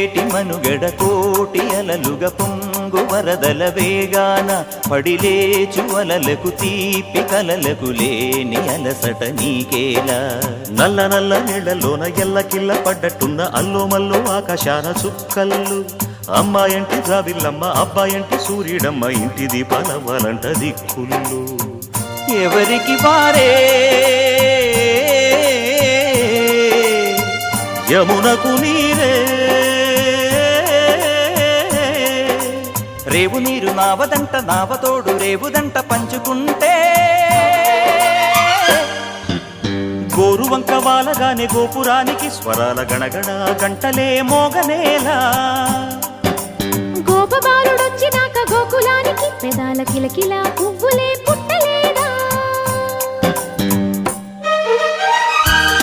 పొంగేటి మనుగడ కోటి అలలుగ పొంగు వరదల వేగాన పడిలేచు అలలకు తీపి కలలకు లేని అలసట నీకేలా నల్ల నల్ల నీళ్లలోన ఎల్లకిల్ల పడ్డట్టున్న అల్లో మల్లో ఆకాశాన చుక్కల్లు అమ్మాయంటి జాబిల్లమ్మ అబ్బాయంటి సూర్యుడమ్మ ఇంటి దీపాలవ్వాలంట దిక్కుళ్ళు ఎవరికి వారే యమునకు నీరే రేవు నీరు నావదంట నావతోడు రేవుదంట పంచుకుంటే గోరువంక వాలగానే గోపురానికి స్వరాల గణగణ గంటలే మోగనేలా గోపబాలుడొచ్చినాక గోకులానికి పెదాల కిలకిల పువ్వులే పుట్ట